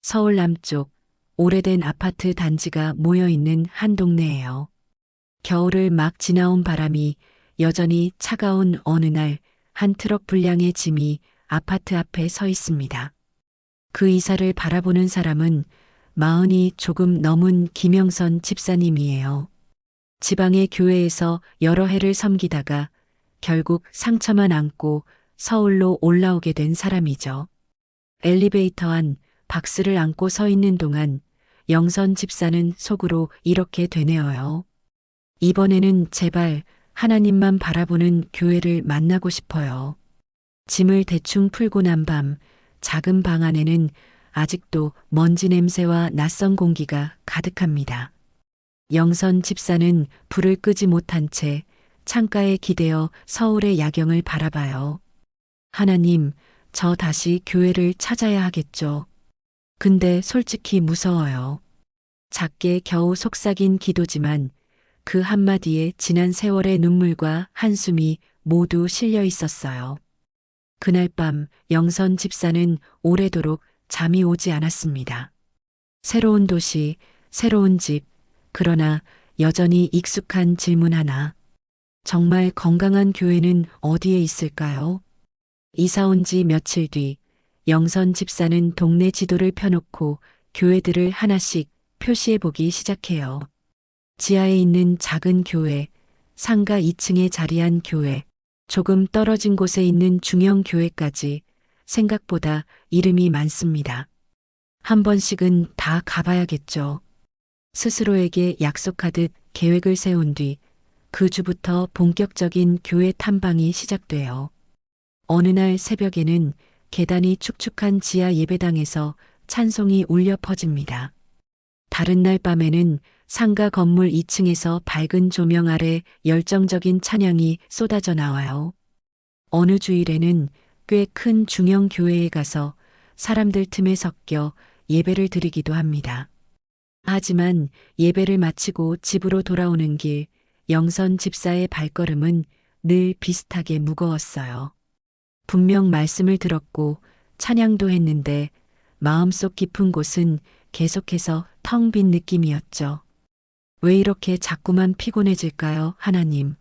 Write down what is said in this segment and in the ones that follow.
서울 남쪽 오래된 아파트 단지가 모여있는 한 동네예요. 겨울을 막 지나온 바람이 여전히 차가운 어느 날 한 트럭 분량의 짐이 아파트 앞에 서 있습니다. 그 이사를 바라보는 사람은 마흔이 조금 넘은 김영선 집사님이에요. 지방의 교회에서 여러 해를 섬기다가 결국 상처만 안고 서울로 올라오게 된 사람이죠. 엘리베이터 안 박스를 안고 서 있는 동안 영선 집사는 속으로 이렇게 되뇌어요. 이번에는 제발 하나님만 바라보는 교회를 만나고 싶어요. 짐을 대충 풀고 난 밤 작은 방 안에는 아직도 먼지 냄새와 낯선 공기가 가득합니다. 영선 집사는 불을 끄지 못한 채 창가에 기대어 서울의 야경을 바라봐요. 하나님, 저 다시 교회를 찾아야 하겠죠. 근데 솔직히 무서워요. 작게 겨우 속삭인 기도지만 그 한마디에 지난 세월의 눈물과 한숨이 모두 실려 있었어요. 그날 밤 영선 집사는 오래도록 잠이 오지 않았습니다. 새로운 도시, 새로운 집, 그러나 여전히 익숙한 질문 하나. 정말 건강한 교회는 어디에 있을까요? 이사 온 지 며칠 뒤 영선 집사는 동네 지도를 펴놓고 교회들을 하나씩 표시해 보기 시작해요. 지하에 있는 작은 교회, 상가 2층에 자리한 교회, 조금 떨어진 곳에 있는 중형 교회까지 생각보다 이름이 많습니다. 한 번씩은 다 가봐야겠죠. 스스로에게 약속하듯 계획을 세운 뒤 그 주부터 본격적인 교회 탐방이 시작돼요. 어느 날 새벽에는 계단이 축축한 지하 예배당에서 찬송이 울려 퍼집니다. 다른 날 밤에는 상가 건물 2층에서 밝은 조명 아래 열정적인 찬양이 쏟아져 나와요. 어느 주일에는 꽤 큰 중형 교회에 가서 사람들 틈에 섞여 예배를 드리기도 합니다. 하지만 예배를 마치고 집으로 돌아오는 길, 영선 집사의 발걸음은 늘 비슷하게 무거웠어요. 분명 말씀을 들었고 찬양도 했는데 마음속 깊은 곳은 계속해서 텅 빈 느낌이었죠. 왜 이렇게 자꾸만 피곤해질까요, 하나님?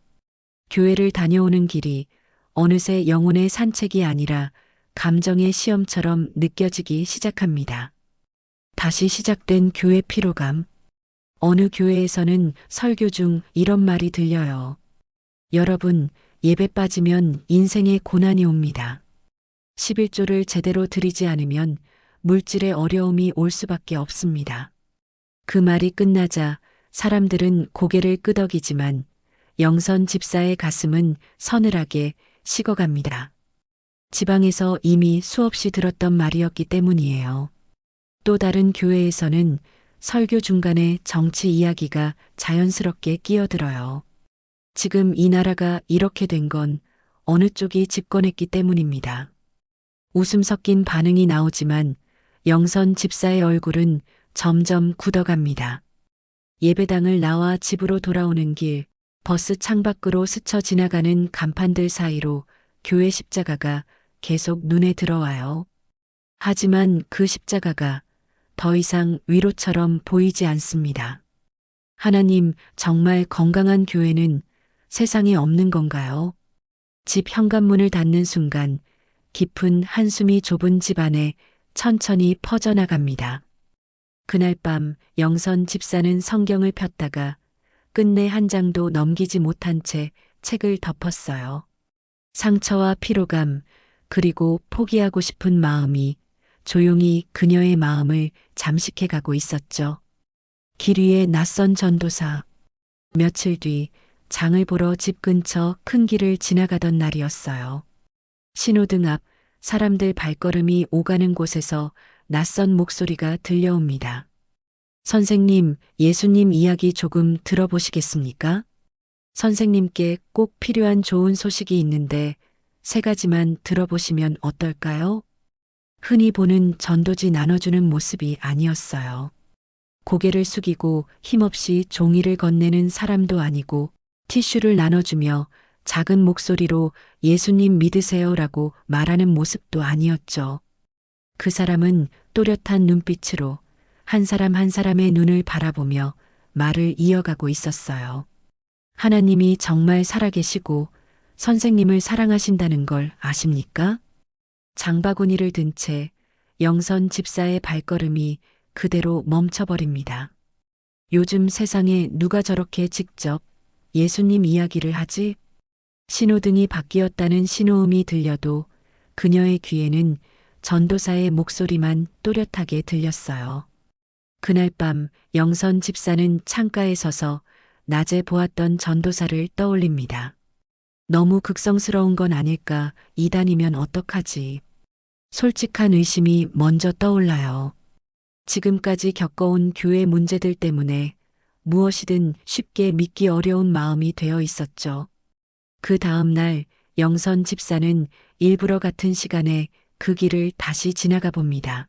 교회를 다녀오는 길이 어느새 영혼의 산책이 아니라 감정의 시험처럼 느껴지기 시작합니다. 다시 시작된 교회 피로감. 어느 교회에서는 설교 중 이런 말이 들려요. 여러분, 예배 빠지면 인생의 고난이 옵니다. 11조를 제대로 드리지 않으면 물질의 어려움이 올 수밖에 없습니다. 그 말이 끝나자 사람들은 고개를 끄덕이지만 영선 집사의 가슴은 서늘하게 식어갑니다. 지방에서 이미 수없이 들었던 말이었기 때문이에요. 또 다른 교회에서는 설교 중간에 정치 이야기가 자연스럽게 끼어들어요. 지금 이 나라가 이렇게 된 건 어느 쪽이 집권했기 때문입니다. 웃음 섞인 반응이 나오지만 영선 집사의 얼굴은 점점 굳어갑니다. 예배당을 나와 집으로 돌아오는 길, 버스 창밖으로 스쳐 지나가는 간판들 사이로 교회 십자가가 계속 눈에 들어와요. 하지만 그 십자가가 더 이상 위로처럼 보이지 않습니다. 하나님, 정말 건강한 교회는 세상에 없는 건가요? 집 현관문을 닫는 순간 깊은 한숨이 좁은 집 안에 천천히 퍼져나갑니다. 그날 밤 영선 집사는 성경을 폈다가 끝내 한 장도 넘기지 못한 채 책을 덮었어요. 상처와 피로감, 그리고 포기하고 싶은 마음이 조용히 그녀의 마음을 잠식해 가고 있었죠. 길 위에 낯선 전도사. 며칠 뒤 장을 보러 집 근처 큰 길을 지나가던 날이었어요. 신호등 앞 사람들 발걸음이 오가는 곳에서 낯선 목소리가 들려옵니다. 선생님, 예수님 이야기 조금 들어보시겠습니까? 선생님께 꼭 필요한 좋은 소식이 있는데 3가지만 들어보시면 어떨까요? 흔히 보는 전도지 나눠주는 모습이 아니었어요. 고개를 숙이고 힘없이 종이를 건네는 사람도 아니고 티슈를 나눠주며 작은 목소리로 예수님 믿으세요라고 말하는 모습도 아니었죠. 그 사람은 또렷한 눈빛으로 한 사람 한 사람의 눈을 바라보며 말을 이어가고 있었어요. 하나님이 정말 살아계시고 선생님을 사랑하신다는 걸 아십니까? 장바구니를 든 채 영선 집사의 발걸음이 그대로 멈춰버립니다. 요즘 세상에 누가 저렇게 직접 예수님 이야기를 하지? 신호등이 바뀌었다는 신호음이 들려도 그녀의 귀에는 전도사의 목소리만 또렷하게 들렸어요. 그날 밤 영선 집사는 창가에 서서 낮에 보았던 전도사를 떠올립니다. 너무 극성스러운 건 아닐까, 이단이면 어떡하지. 솔직한 의심이 먼저 떠올라요. 지금까지 겪어온 교회 문제들 때문에 무엇이든 쉽게 믿기 어려운 마음이 되어 있었죠. 그 다음 날 영선 집사는 일부러 같은 시간에 그 길을 다시 지나가 봅니다.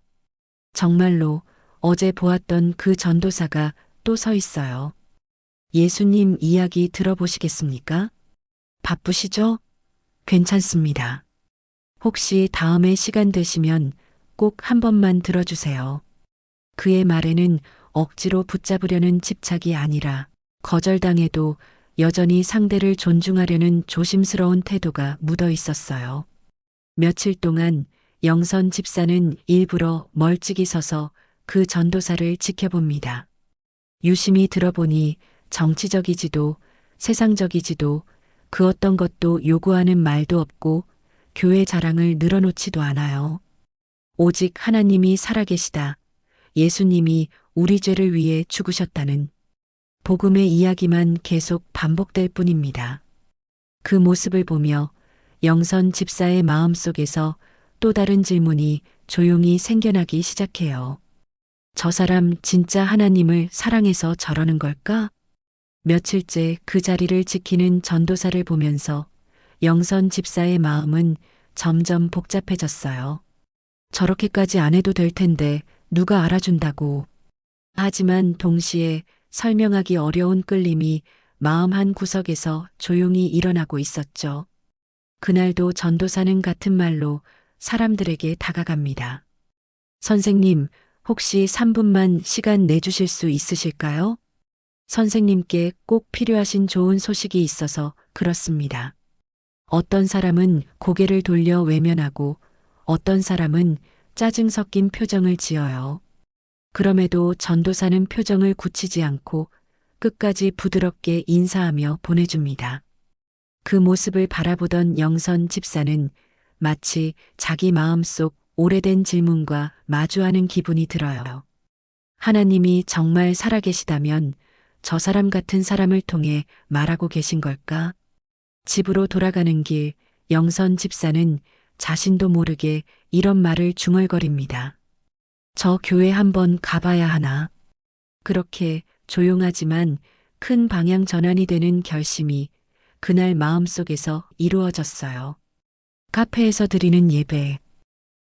정말로 어제 보았던 그 전도사가 또 서 있어요. 예수님 이야기 들어보시겠습니까? 바쁘시죠? 괜찮습니다. 혹시 다음에 시간 되시면 꼭 한 번만 들어주세요. 그의 말에는 억지로 붙잡으려는 집착이 아니라 거절당해도 여전히 상대를 존중하려는 조심스러운 태도가 묻어 있었어요. 며칠 동안 영선 집사는 일부러 멀찍이 서서 그 전도사를 지켜봅니다. 유심히 들어보니 정치적이지도 세상적이지도 그 어떤 것도 요구하는 말도 없고 교회 자랑을 늘어놓지도 않아요. 오직 하나님이 살아계시다. 예수님이 우리 죄를 위해 죽으셨다는 복음의 이야기만 계속 반복될 뿐입니다. 그 모습을 보며 영선 집사의 마음속에서 또 다른 질문이 조용히 생겨나기 시작해요. 저 사람 진짜 하나님을 사랑해서 저러는 걸까? 며칠째 그 자리를 지키는 전도사를 보면서 영선 집사의 마음은 점점 복잡해졌어요. 저렇게까지 안 해도 될 텐데 누가 알아준다고. 하지만 동시에 설명하기 어려운 끌림이 마음 한 구석에서 조용히 일어나고 있었죠. 그날도 전도사는 같은 말로 사람들에게 다가갑니다. 선생님, 혹시 3분만 시간 내주실 수 있으실까요? 선생님께 꼭 필요하신 좋은 소식이 있어서 그렇습니다. 어떤 사람은 고개를 돌려 외면하고 어떤 사람은 짜증 섞인 표정을 지어요. 그럼에도 전도사는 표정을 굳히지 않고 끝까지 부드럽게 인사하며 보내줍니다. 그 모습을 바라보던 영선 집사는 마치 자기 마음속 오래된 질문과 마주하는 기분이 들어요. 하나님이 정말 살아계시다면 저 사람 같은 사람을 통해 말하고 계신 걸까? 집으로 돌아가는 길 영선 집사는 자신도 모르게 이런 말을 중얼거립니다. 저 교회 한번 가봐야 하나. 그렇게 조용하지만 큰 방향 전환이 되는 결심이 그날 마음속에서 이루어졌어요. 카페에서 드리는 예배.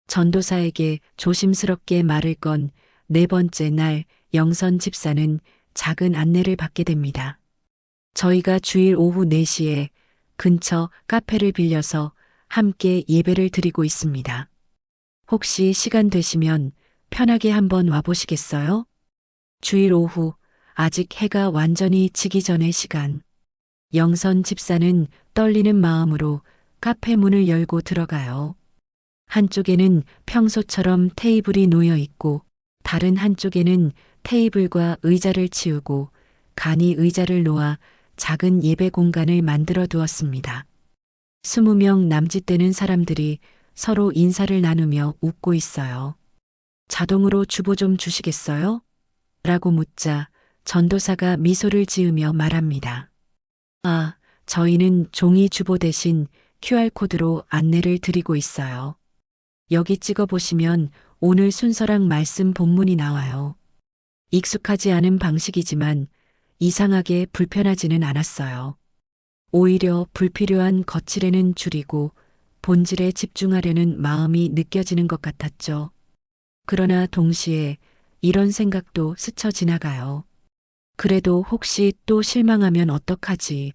전도사에게 조심스럽게 말을 건 네 번째 날 영선 집사는 작은 안내를 받게 됩니다. 저희가 주일 오후 4시에 근처 카페를 빌려서 함께 예배를 드리고 있습니다. 혹시 시간 되시면 편하게 한번 와보시겠어요? 주일 오후 아직 해가 완전히 지기 전의 시간. 영선 집사는 떨리는 마음으로 카페 문을 열고 들어가요. 한쪽에는 평소처럼 테이블이 놓여 있고 다른 한쪽에는 테이블과 의자를 치우고 간이 의자를 놓아 작은 예배 공간을 만들어 두었습니다. 20명 남짓 되는 사람들이 서로 인사를 나누며 웃고 있어요. 자동으로 주보 좀 주시겠어요? 라고 묻자 전도사가 미소를 지으며 말합니다. 아, 저희는 종이 주보 대신 QR코드로 안내를 드리고 있어요. 여기 찍어보시면 오늘 순서랑 말씀 본문이 나와요. 익숙하지 않은 방식이지만 이상하게 불편하지는 않았어요. 오히려 불필요한 거칠에는 줄이고 본질에 집중하려는 마음이 느껴지는 것 같았죠. 그러나 동시에 이런 생각도 스쳐 지나가요. 그래도 혹시 또 실망하면 어떡하지?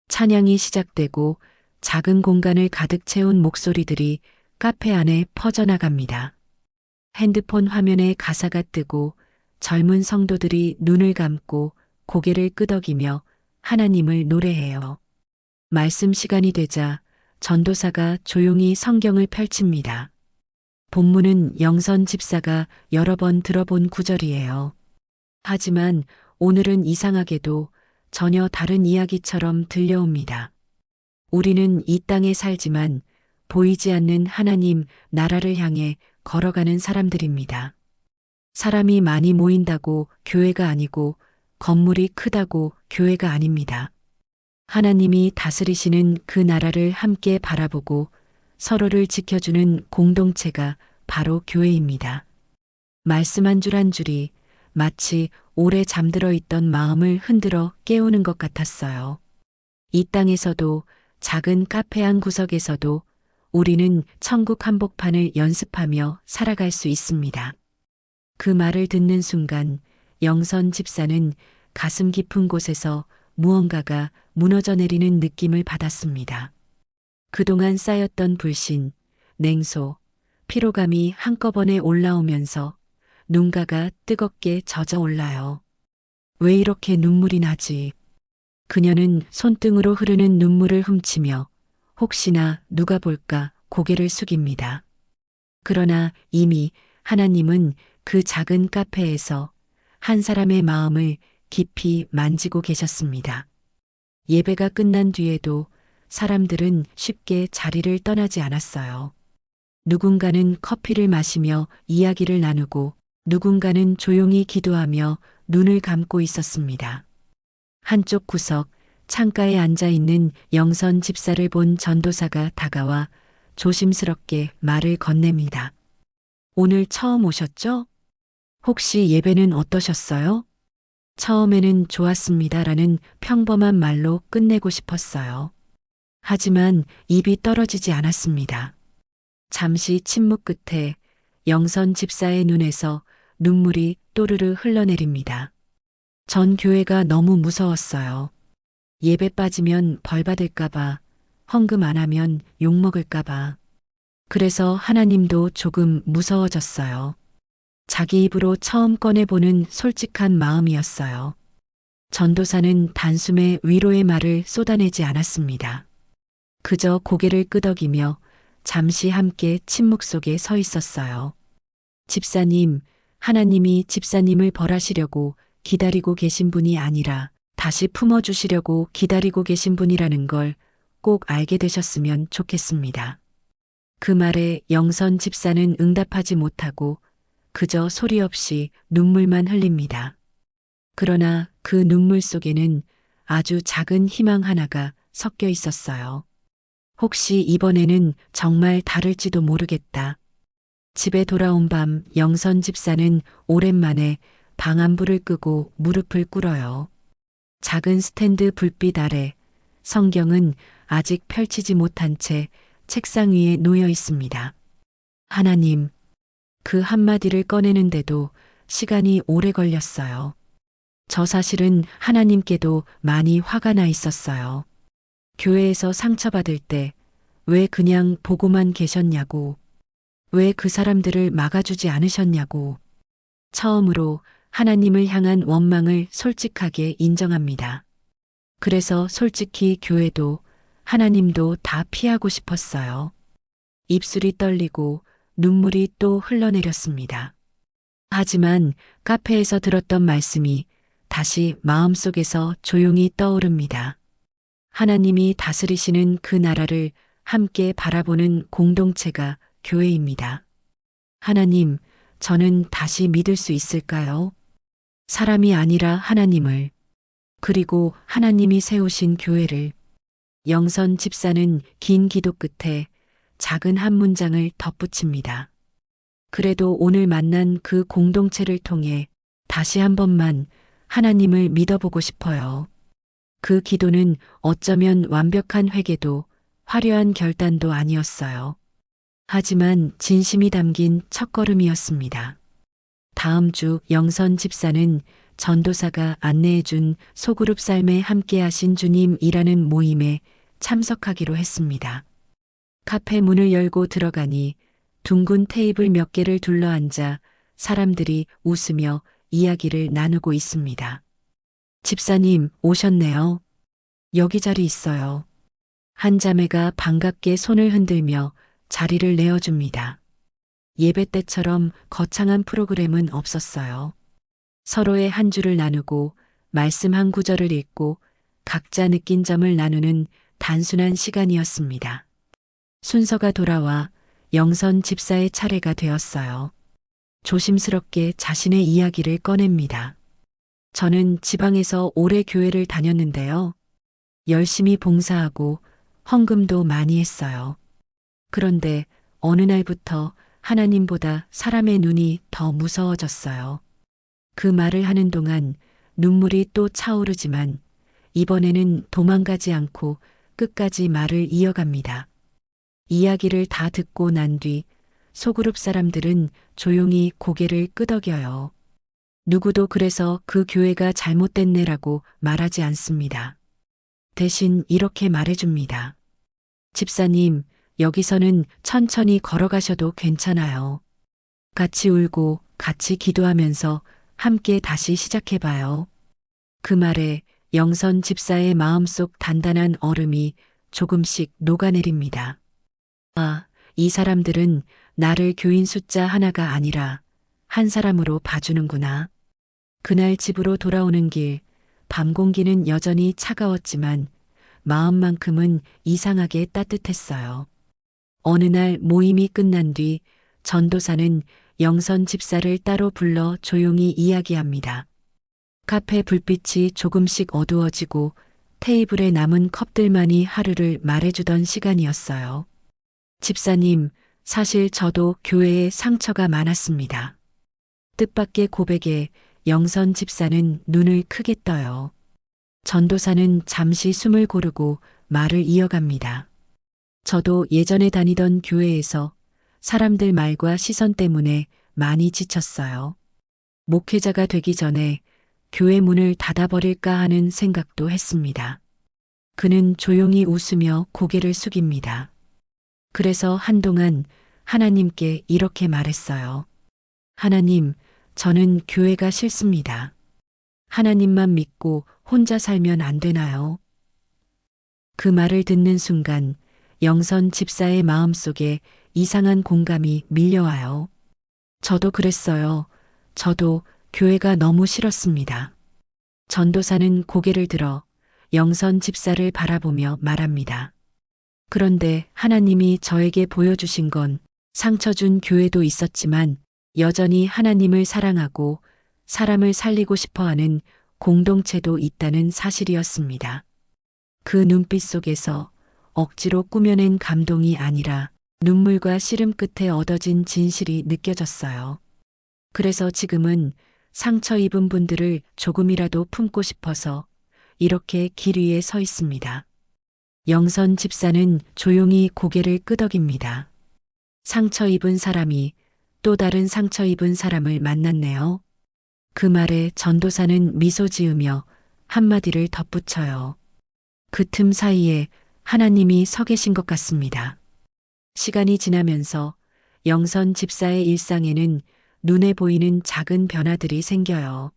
찬양이 시작되고 작은 공간을 가득 채운 목소리들이 카페 안에 퍼져나갑니다. 핸드폰 화면에 가사가 뜨고 젊은 성도들이 눈을 감고 고개를 끄덕이며 하나님을 노래해요. 말씀 시간이 되자 전도사가 조용히 성경을 펼칩니다. 본문은 영선 집사가 여러 번 들어본 구절이에요. 하지만 오늘은 이상하게도 전혀 다른 이야기처럼 들려옵니다. 우리는 이 땅에 살지만 보이지 않는 하나님 나라를 향해 걸어가는 사람들입니다. 사람이 많이 모인다고 교회가 아니고 건물이 크다고 교회가 아닙니다. 하나님이 다스리시는 그 나라를 함께 바라보고 서로를 지켜주는 공동체가 바로 교회입니다. 말씀 한 줄 한 줄이 마치 오래 잠들어 있던 마음을 흔들어 깨우는 것 같았어요. 이 땅에서도 작은 카페 한 구석에서도 우리는 천국 한복판을 연습하며 살아갈 수 있습니다. 그 말을 듣는 순간 영선 집사는 가슴 깊은 곳에서 무언가가 무너져 내리는 느낌을 받았습니다. 그동안 쌓였던 불신, 냉소, 피로감이 한꺼번에 올라오면서 눈가가 뜨겁게 젖어 올라요. 왜 이렇게 눈물이 나지? 그녀는 손등으로 흐르는 눈물을 훔치며 혹시나 누가 볼까 고개를 숙입니다. 그러나 이미 하나님은 그 작은 카페에서 한 사람의 마음을 깊이 만지고 계셨습니다. 예배가 끝난 뒤에도 사람들은 쉽게 자리를 떠나지 않았어요. 누군가는 커피를 마시며 이야기를 나누고 누군가는 조용히 기도하며 눈을 감고 있었습니다. 한쪽 구석 창가에 앉아 있는 영선 집사를 본 전도사가 다가와 조심스럽게 말을 건넵니다. 오늘 처음 오셨죠? 혹시 예배는 어떠셨어요? 처음에는 좋았습니다라는 평범한 말로 끝내고 싶었어요. 하지만 입이 떨어지지 않았습니다. 잠시 침묵 끝에 영선 집사의 눈에서 눈물이 또르르 흘러내립니다. 전 교회가 너무 무서웠어요. 예배 빠지면 벌 받을까봐, 헌금 안 하면 욕먹을까봐. 그래서 하나님도 조금 무서워졌어요. 자기 입으로 처음 꺼내보는 솔직한 마음이었어요. 전도사는 단숨에 위로의 말을 쏟아내지 않았습니다. 그저 고개를 끄덕이며 잠시 함께 침묵 속에 서 있었어요. 집사님, 하나님이 집사님을 벌하시려고 기다리고 계신 분이 아니라 다시 품어주시려고 기다리고 계신 분이라는 걸 꼭 알게 되셨으면 좋겠습니다. 그 말에 영선 집사는 응답하지 못하고 그저 소리 없이 눈물만 흘립니다. 그러나 그 눈물 속에는 아주 작은 희망 하나가 섞여 있었어요. 혹시 이번에는 정말 다를지도 모르겠다. 집에 돌아온 밤 영선 집사는 오랜만에 방안불을 끄고 무릎을 꿇어요. 작은 스탠드 불빛 아래 성경은 아직 펼치지 못한 채 책상 위에 놓여 있습니다. 하나님, 그 한마디를 꺼내는데도 시간이 오래 걸렸어요. 저 사실은 하나님께도 많이 화가 나 있었어요. 교회에서 상처받을 때 왜 그냥 보고만 계셨냐고, 왜 그 사람들을 막아주지 않으셨냐고, 처음으로 하나님을 향한 원망을 솔직하게 인정합니다. 그래서 솔직히 교회도 하나님도 다 피하고 싶었어요. 입술이 떨리고 눈물이 또 흘러내렸습니다. 하지만 카페에서 들었던 말씀이 다시 마음속에서 조용히 떠오릅니다. 하나님이 다스리시는 그 나라를 함께 바라보는 공동체가 교회입니다. 하나님, 저는 다시 믿을 수 있을까요? 사람이 아니라 하나님을, 그리고 하나님이 세우신 교회를. 영선 집사는 긴 기도 끝에 작은 한 문장을 덧붙입니다. 그래도 오늘 만난 그 공동체를 통해 다시 한 번만 하나님을 믿어보고 싶어요. 그 기도는 어쩌면 완벽한 회개도 화려한 결단도 아니었어요. 하지만 진심이 담긴 첫걸음이었습니다. 다음 주 영선 집사는 전도사가 안내해준 소그룹 삶에 함께하신 주님이라는 모임에 참석하기로 했습니다. 카페 문을 열고 들어가니 둥근 테이블 몇 개를 둘러앉아 사람들이 웃으며 이야기를 나누고 있습니다. 집사님 오셨네요. 여기 자리 있어요. 한 자매가 반갑게 손을 흔들며 자리를 내어줍니다. 예배 때처럼 거창한 프로그램은 없었어요. 서로의 한 줄을 나누고 말씀 한 구절을 읽고 각자 느낀 점을 나누는 단순한 시간이었습니다. 순서가 돌아와 영선 집사의 차례가 되었어요. 조심스럽게 자신의 이야기를 꺼냅니다. 저는 지방에서 오래 교회를 다녔는데요. 열심히 봉사하고 헌금도 많이 했어요. 그런데 어느 날부터 하나님보다 사람의 눈이 더 무서워졌어요. 그 말을 하는 동안 눈물이 또 차오르지만 이번에는 도망가지 않고 끝까지 말을 이어갑니다. 이야기를 다 듣고 난 뒤 소그룹 사람들은 조용히 고개를 끄덕여요. 누구도 그래서 그 교회가 잘못됐네라고 말하지 않습니다. 대신 이렇게 말해줍니다. 집사님, 여기서는 천천히 걸어가셔도 괜찮아요. 같이 울고 같이 기도하면서 함께 다시 시작해봐요. 그 말에 영선 집사의 마음속 단단한 얼음이 조금씩 녹아내립니다. 아, 이 사람들은 나를 교인 숫자 하나가 아니라 한 사람으로 봐주는구나. 그날 집으로 돌아오는 길, 밤 공기는 여전히 차가웠지만 마음만큼은 이상하게 따뜻했어요. 어느 날 모임이 끝난 뒤 전도사는 영선 집사를 따로 불러 조용히 이야기합니다. 카페 불빛이 조금씩 어두워지고 테이블에 남은 컵들만이 하루를 말해주던 시간이었어요. 집사님, 사실 저도 교회에 상처가 많았습니다. 뜻밖의 고백에 영선 집사는 눈을 크게 떠요. 전도사는 잠시 숨을 고르고 말을 이어갑니다. 저도 예전에 다니던 교회에서 사람들 말과 시선 때문에 많이 지쳤어요. 목회자가 되기 전에 교회 문을 닫아버릴까 하는 생각도 했습니다. 그는 조용히 웃으며 고개를 숙입니다. 그래서 한동안 하나님께 이렇게 말했어요. 하나님, 저는 교회가 싫습니다. 하나님만 믿고 혼자 살면 안 되나요? 그 말을 듣는 순간 영선 집사의 마음속에 이상한 공감이 밀려와요. 저도 그랬어요. 저도 교회가 너무 싫었습니다. 전도사는 고개를 들어 영선 집사를 바라보며 말합니다. 그런데 하나님이 저에게 보여주신 건 상처 준 교회도 있었지만 여전히 하나님을 사랑하고 사람을 살리고 싶어 하는 공동체도 있다는 사실이었습니다. 그 눈빛 속에서 억지로 꾸며낸 감동이 아니라 눈물과 씨름 끝에 얻어진 진실이 느껴졌어요. 그래서 지금은 상처 입은 분들을 조금이라도 품고 싶어서 이렇게 길 위에 서 있습니다. 영선 집사는 조용히 고개를 끄덕입니다. 상처 입은 사람이 또 다른 상처 입은 사람을 만났네요. 그 말에 전도사는 미소 지으며 한마디를 덧붙여요. 그 틈 사이에 하나님이 서 계신 것 같습니다. 시간이 지나면서 영선 집사의 일상에는 눈에 보이는 작은 변화들이 생겨요.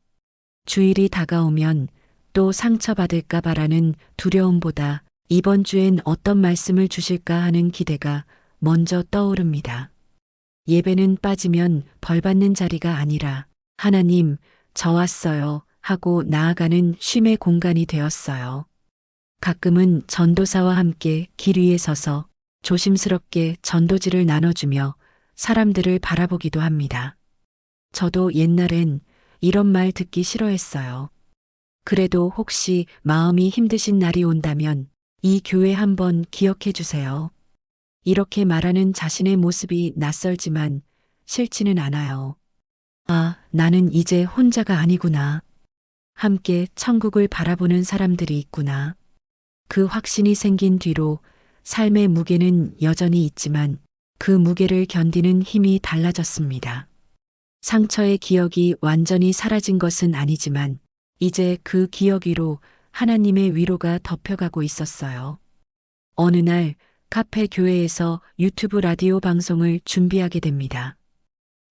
주일이 다가오면 또 상처받을까 봐라는 두려움보다 이번 주엔 어떤 말씀을 주실까 하는 기대가 먼저 떠오릅니다. 예배는 빠지면 벌받는 자리가 아니라 하나님, 저 왔어요 하고 나아가는 쉼의 공간이 되었어요. 가끔은 전도사와 함께 길 위에 서서 조심스럽게 전도지를 나눠주며 사람들을 바라보기도 합니다. 저도 옛날엔 이런 말 듣기 싫어했어요. 그래도 혹시 마음이 힘드신 날이 온다면 이 교회 한번 기억해 주세요. 이렇게 말하는 자신의 모습이 낯설지만 싫지는 않아요. 아, 나는 이제 혼자가 아니구나. 함께 천국을 바라보는 사람들이 있구나. 그 확신이 생긴 뒤로 삶의 무게는 여전히 있지만 그 무게를 견디는 힘이 달라졌습니다. 상처의 기억이 완전히 사라진 것은 아니지만 이제 그 기억 위로 하나님의 위로가 덮여가고 있었어요. 어느 날 카페, 교회에서 유튜브, 라디오 방송을 준비하게 됩니다.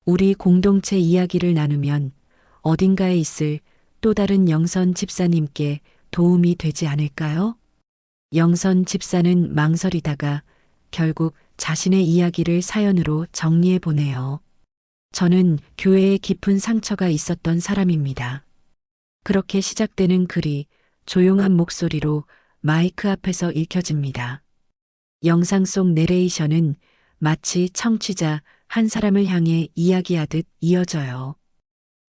우리 공동체 이야기를 나누면 어딘가에 있을 또 다른 영선 집사님께 도움이 되지 않을까요? 영선 집사는 망설이다가 결국 자신의 이야기를 사연으로 정리해 보내요. 저는 교회에 깊은 상처가 있었던 사람입니다. 그렇게 시작되는 글이 조용한 목소리로 마이크 앞에서 읽혀집니다. 영상 속 내레이션은 마치 청취자 한 사람을 향해 이야기하듯 이어져요.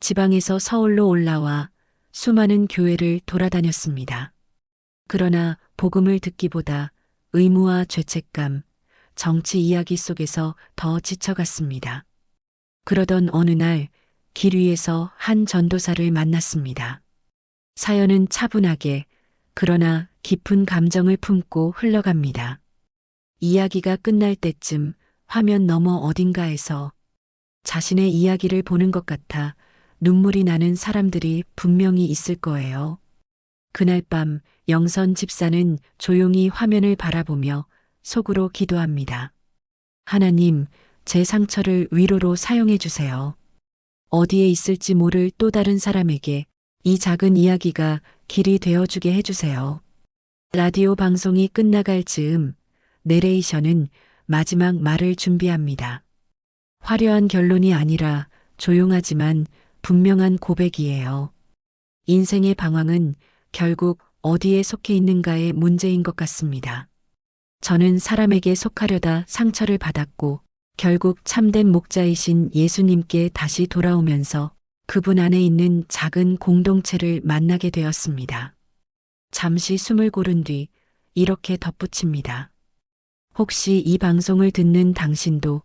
지방에서 서울로 올라와 수많은 교회를 돌아다녔습니다. 그러나 복음을 듣기보다 의무와 죄책감, 정치 이야기 속에서 더 지쳐갔습니다. 그러던 어느 날 길 위에서 한 전도사를 만났습니다. 사연은 차분하게 그러나 깊은 감정을 품고 흘러갑니다. 이야기가 끝날 때쯤 화면 너머 어딘가에서 자신의 이야기를 보는 것 같아 눈물이 나는 사람들이 분명히 있을 거예요. 그날 밤 영선 집사는 조용히 화면을 바라보며 속으로 기도합니다. 하나님, 제 상처를 위로로 사용해 주세요. 어디에 있을지 모를 또 다른 사람에게 이 작은 이야기가 길이 되어주게 해주세요. 라디오 방송이 끝나갈 즈음 내레이션은 마지막 말을 준비합니다. 화려한 결론이 아니라 조용하지만 분명한 고백이에요. 인생의 방황은 결국 어디에 속해 있는가의 문제인 것 같습니다. 저는 사람에게 속하려다 상처를 받았고 결국 참된 목자이신 예수님께 다시 돌아오면서 그분 안에 있는 작은 공동체를 만나게 되었습니다. 잠시 숨을 고른 뒤 이렇게 덧붙입니다. 혹시 이 방송을 듣는 당신도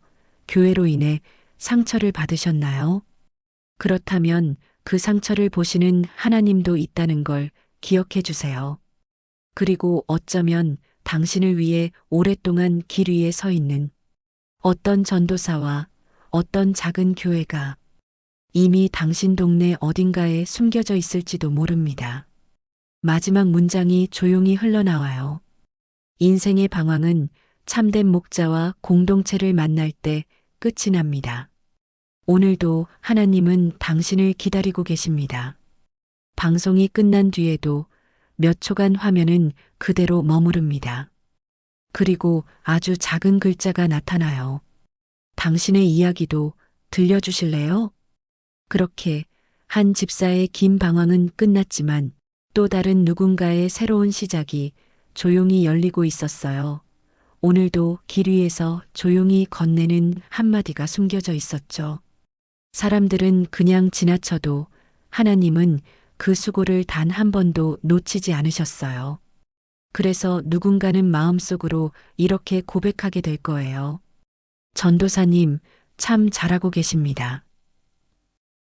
교회로 인해 상처를 받으셨나요? 그렇다면 그 상처를 보시는 하나님도 있다는 걸 기억해 주세요. 그리고 어쩌면 당신을 위해 오랫동안 길 위에 서 있는 어떤 전도사와 어떤 작은 교회가 이미 당신 동네 어딘가에 숨겨져 있을지도 모릅니다. 마지막 문장이 조용히 흘러나와요. 인생의 방황은 참된 목자와 공동체를 만날 때 끝이 납니다. 오늘도 하나님은 당신을 기다리고 계십니다. 방송이 끝난 뒤에도 몇 초간 화면은 그대로 머무릅니다. 그리고 아주 작은 글자가 나타나요. 당신의 이야기도 들려주실래요? 그렇게 한 집사의 긴 방황은 끝났지만 또 다른 누군가의 새로운 시작이 조용히 열리고 있었어요. 오늘도 길 위에서 조용히 건네는 한마디가 숨겨져 있었죠. 사람들은 그냥 지나쳐도 하나님은 그 수고를 단 한 번도 놓치지 않으셨어요. 그래서 누군가는 마음속으로 이렇게 고백하게 될 거예요. 전도사님, 참 잘하고 계십니다.